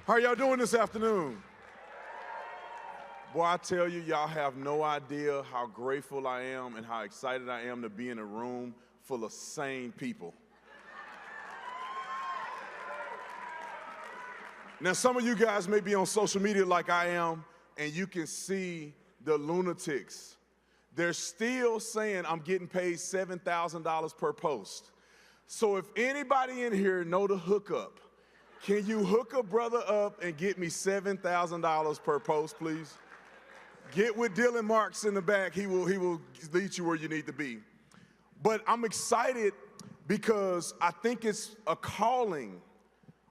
How y'all doing this afternoon? Boy, I tell you, y'all have no idea how grateful I am and how excited I am to be in a room full of sane people. Now, some of you guys may be on social media like I am, and you can see the lunatics. They're still saying I'm getting paid $7,000 per post. So if anybody in here know the hookup, can you hook a brother up and get me $7,000 per post, please? Get with Dylan Marks in the back. He will lead you where you need to be. But I'm excited because I think it's a calling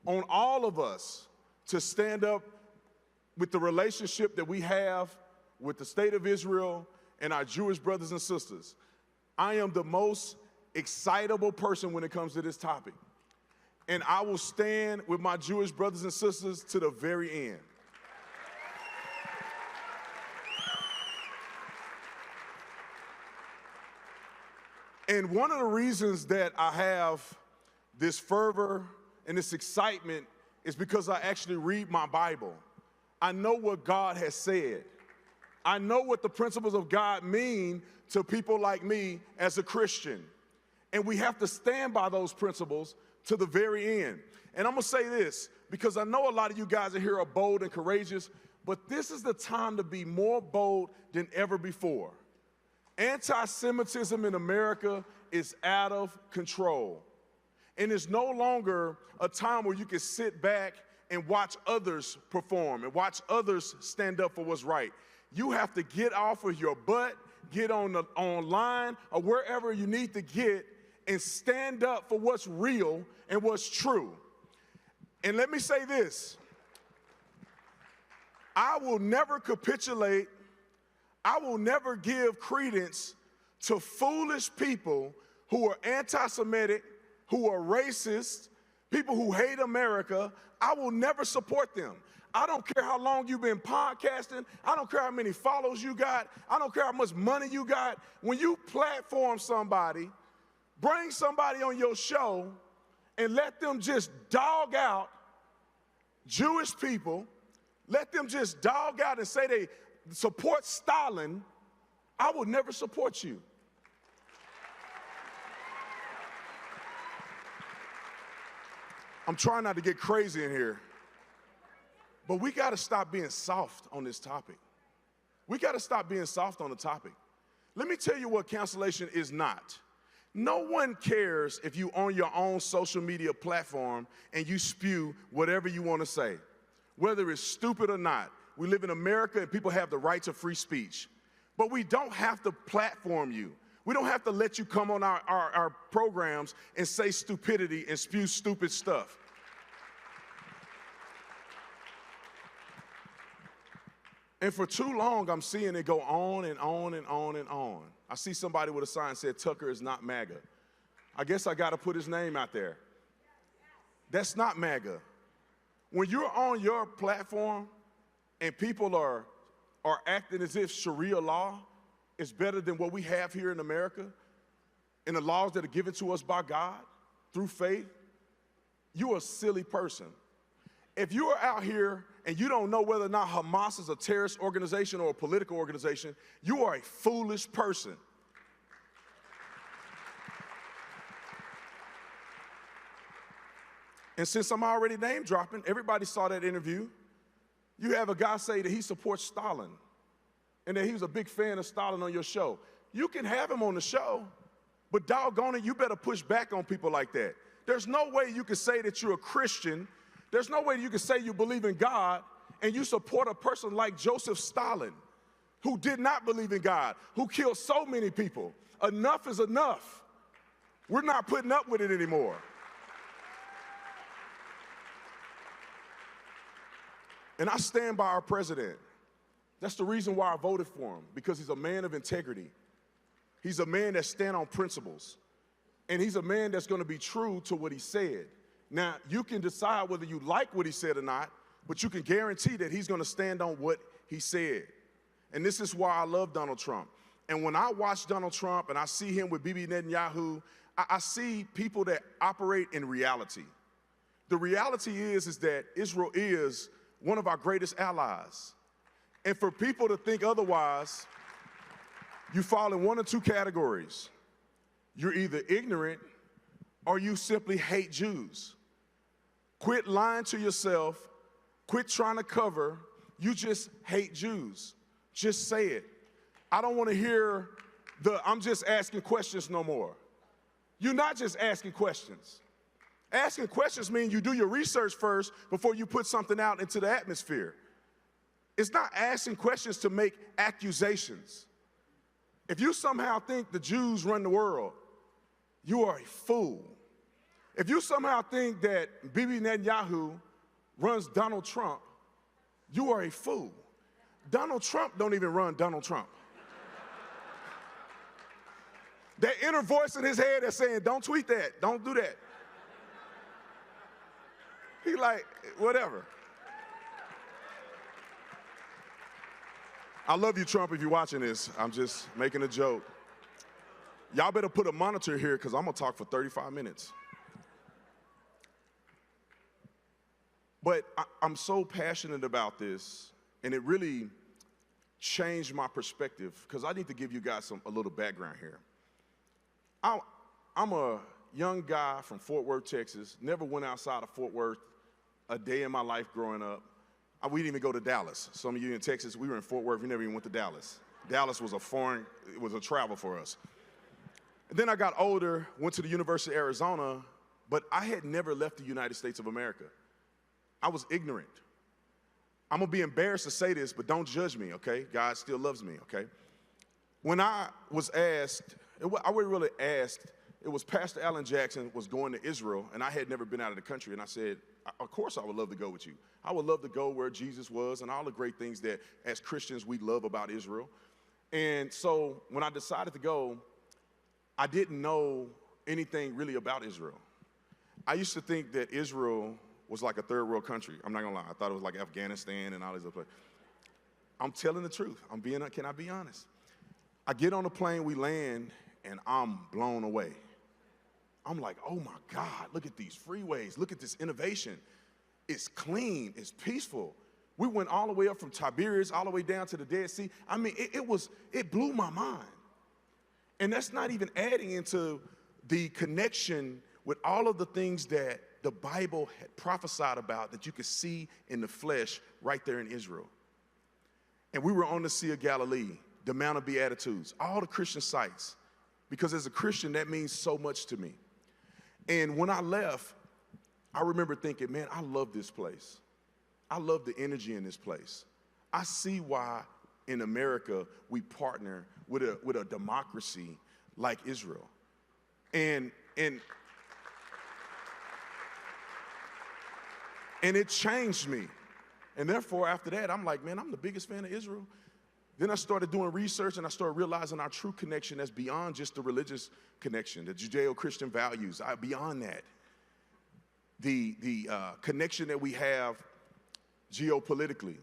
on all of us to stand up with the relationship that we have with the state of Israel and our Jewish brothers and sisters. I am the most excitable person when it comes to this topic. And I will stand with my Jewish brothers and sisters to the very end. And one of the reasons that I have this fervor and this excitement is because I actually read my Bible. I know what God has said. I know what the principles of God mean to people like me as a Christian. And we have to stand by those principles to the very end. And I'm gonna say this, because I know a lot of you guys in here are bold and courageous, but this is the time to be more bold than ever before. Anti-Semitism in America is out of control. And it's no longer a time where you can sit back and watch others perform and watch others stand up for what's right. You have to get off of your butt, get online or wherever you need to get and stand up for what's real and what's true. And let me say this, I will never capitulate, I will never give credence to foolish people who are anti-Semitic, who are racist, people who hate America. I will never support them. I don't care how long you've been podcasting. I don't care how many followers you got. I don't care how much money you got. When you platform somebody, bring somebody on your show and let them just dog out Jewish people, let them just dog out and say they support Stalin, I will never support you. I'm trying not to get crazy in here, but we got to stop being soft on this topic. We got to stop being soft on the topic. Let me tell you what cancellation is not. No one cares if you on your own social media platform and you spew whatever you want to say, whether it's stupid or not. We live in America and people have the right to free speech, but we don't have to platform you. We don't have to let you come on our programs and say stupidity and spew stupid stuff. And for too long, I'm seeing it go on and on and on and on. I see somebody with a sign that said, Tucker is not MAGA. I guess I got to put his name out there. That's not MAGA. When you're on your platform and people are acting as if Sharia law is better than what we have here in America and the laws that are given to us by God through faith, you're a silly person. If you are out here and you don't know whether or not Hamas is a terrorist organization or a political organization, you are a foolish person. And since I'm already name dropping, everybody saw that interview. You have a guy say that he supports Stalin and that he was a big fan of Stalin on your show. You can have him on the show, but doggone it, you better push back on people like that. There's no way you can say that you're a Christian. There's no way you can say you believe in God and you support a person like Joseph Stalin, who did not believe in God, who killed so many people. Enough is enough. We're not putting up with it anymore. And I stand by our president. That's the reason why I voted for him, because he's a man of integrity. He's a man that stands on principles. And he's a man that's going to be true to what he said. Now, you can decide whether you like what he said or not, but you can guarantee that he's going to stand on what he said. And this is why I love Donald Trump. And when I watch Donald Trump and I see him with Bibi Netanyahu, I see people that operate in reality. The reality is that Israel is one of our greatest allies. And for people to think otherwise, you fall in one or two categories. You're either ignorant or you simply hate Jews. Quit lying to yourself. Quit trying to cover. You just hate Jews. Just say it. I don't want to hear I'm just asking questions no more. You're not just asking questions. Asking questions means you do your research first before you put something out into the atmosphere. It's not asking questions to make accusations. If you somehow think the Jews run the world, you are a fool. If you somehow think that Bibi Netanyahu runs Donald Trump, you are a fool. Donald Trump don't even run Donald Trump. That inner voice in his head that's saying, don't tweet that, don't do that. He like, whatever. I love you, Trump, if you're watching this. I'm just making a joke. Y'all better put a monitor here because I'm going to talk for 35 minutes. But I'm so passionate about this, and it really changed my perspective because I need to give you guys a little background here. I'm a young guy from Fort Worth, Texas, never went outside of Fort Worth a day in my life growing up. We didn't even go to Dallas. Some of you in Texas, we were in Fort Worth, we never even went to Dallas. Dallas was it was a travel for us. And then I got older, went to the University of Arizona, but I had never left the United States of America. I was ignorant. I'm gonna be embarrassed to say this, but don't judge me, okay? God still loves me, okay? When I was asked, I wasn't really asked, it was Pastor Alan Jackson was going to Israel, and I had never been out of the country, and I said, of course I would love to go with you. I would love to go where Jesus was and all the great things that as Christians we love about Israel. And so when I decided to go, I didn't know anything really about Israel. I used to think that Israel was like a third world country. I'm not gonna lie, I thought it was like Afghanistan and all these other places. I'm telling the truth, can I be honest? I get on the plane, we land, and I'm blown away. I'm like, oh my God, look at these freeways, look at this innovation. It's clean, it's peaceful. We went all the way up from Tiberias, all the way down to the Dead Sea. I mean, it blew my mind. And that's not even adding into the connection with all of the things that the Bible had prophesied about that you could see in the flesh right there in Israel. And we were on the Sea of Galilee, the Mount of Beatitudes, all the Christian sites, because as a Christian, that means so much to me. And when I left, I remember thinking, man, I love this place. I love the energy in this place. I see why in America we partner with a democracy like Israel. And it changed me. And therefore, after that, I'm like, man, I'm the biggest fan of Israel. Then I started doing research, and I started realizing our true connection is beyond just the religious connection, the Judeo-Christian values. Beyond that, the connection that we have geopolitically,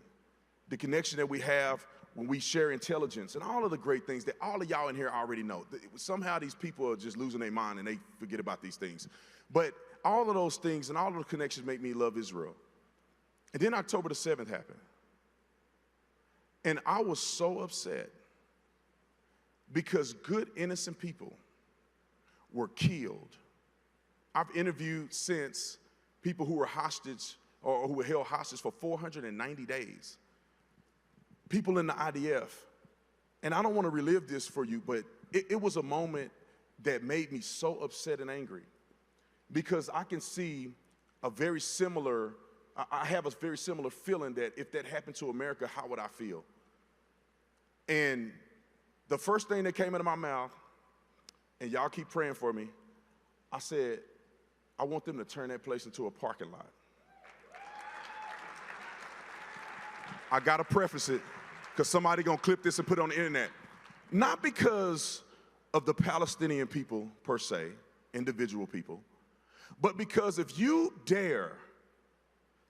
the connection that we have when we share intelligence, and all of the great things that all of y'all in here already know. Somehow these people are just losing their mind, and they forget about these things. But all of those things and all of the connections make me love Israel. And then October the 7th happened. And I was so upset because good, innocent people were killed. I've interviewed since people who were hostage or who were held hostage for 490 days. People in the IDF. And I don't want to relive this for you, but it was a moment that made me so upset and angry because I can see I have a very similar feeling that if that happened to America, how would I feel? And the first thing that came out of my mouth, and y'all keep praying for me, I said, I want them to turn that place into a parking lot. I gotta preface it, because somebody gonna clip this and put it on the internet. Not because of the Palestinian people per se, individual people, but because if you dare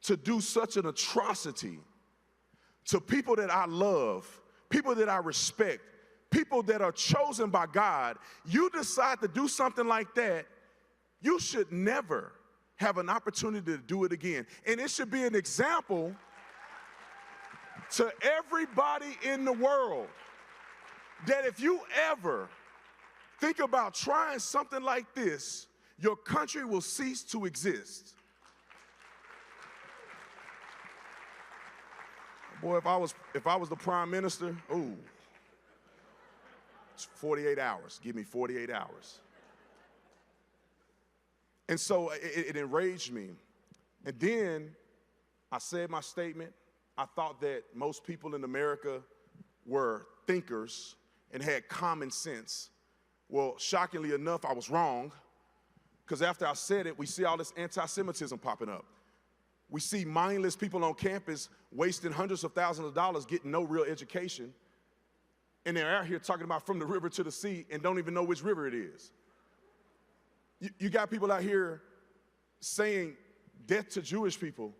to do such an atrocity to people that I love, people that I respect, people that are chosen by God, you decide to do something like that, you should never have an opportunity to do it again. And it should be an example to everybody in the world that if you ever think about trying something like this, your country will cease to exist. Boy, if I was the prime minister, ooh, it's 48 hours. Give me 48 hours. And so it enraged me. And then I said my statement. I thought that most people in America were thinkers and had common sense. Well, shockingly enough, I was wrong, because after I said it, we see all this anti-Semitism popping up. We see mindless people on campus wasting hundreds of thousands of dollars getting no real education, and they're out here talking about from the river to the sea and don't even know which river it is. You got people out here saying death to Jewish people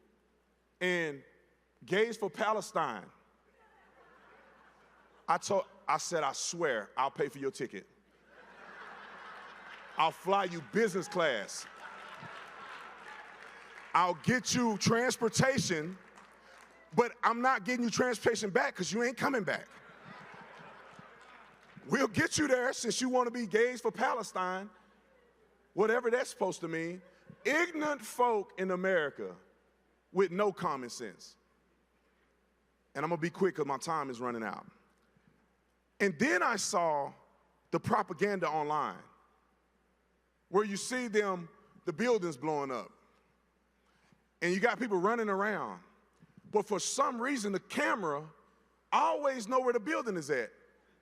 and gays for Palestine. I said, I swear, I'll pay for your ticket. I'll fly you business class. I'll get you transportation, but I'm not getting you transportation back because you ain't coming back. We'll get you there since you want to be gays for Palestine, whatever that's supposed to mean. Ignorant folk in America with no common sense. And I'm going to be quick because my time is running out. And then I saw the propaganda online where you see them, the buildings blowing up. And you got people running around. But for some reason, the camera always know where the building is at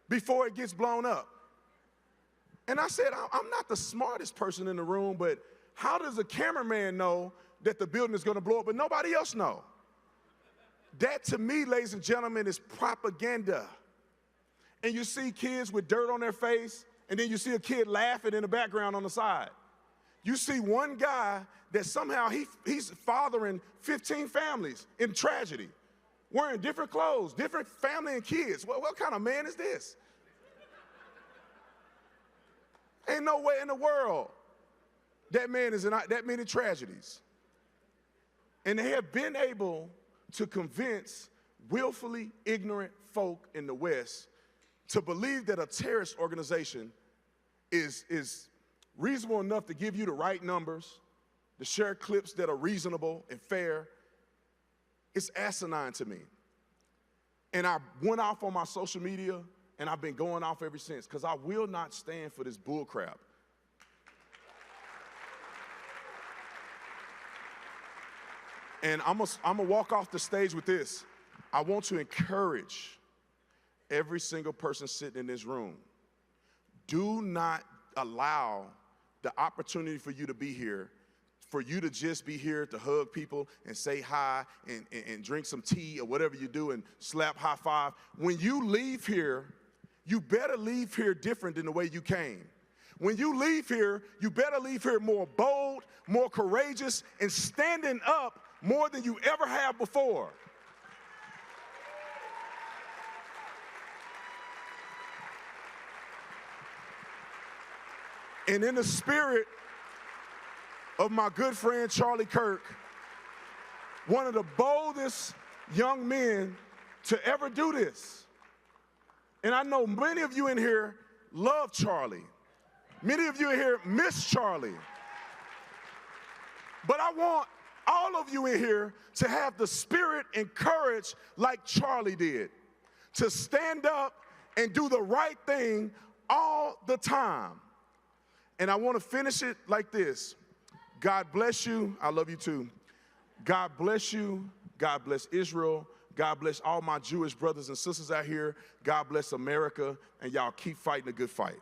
before it gets blown up. And I said, I'm not the smartest person in the room, but how does a cameraman know that the building is going to blow up, but nobody else know? That, to me, ladies and gentlemen, is propaganda. And you see kids with dirt on their face, and then you see a kid laughing in the background on the side. You see one guy that somehow he's fathering 15 families in tragedy, wearing different clothes, different family and kids. What kind of man is this? Ain't no way in the world that man is in that many tragedies. And they have been able to convince willfully ignorant folk in the West to believe that a terrorist organization is reasonable enough to give you the right numbers, to share clips that are reasonable and fair. It's asinine to me. And I went off on my social media, and I've been going off ever since, because I will not stand for this bull crap. And I'm gonna walk off the stage with this. I want to encourage every single person sitting in this room. Do not allow the opportunity for you to be here, for you to just be here to hug people and say hi and drink some tea or whatever you do and slap high five. When you leave here, you better leave here different than the way you came. When you leave here, you better leave here more bold, more courageous, and standing up more than you ever have before. And in the spirit of my good friend Charlie Kirk, one of the boldest young men to ever do this. And I know many of you in here love Charlie. Many of you in here miss Charlie. But I want all of you in here to have the spirit and courage like Charlie did, to stand up and do the right thing all the time. And I want to finish it like this. God bless you. I love you too. God bless you. God bless Israel. God bless all my Jewish brothers and sisters out here. God bless America. And y'all keep fighting a good fight.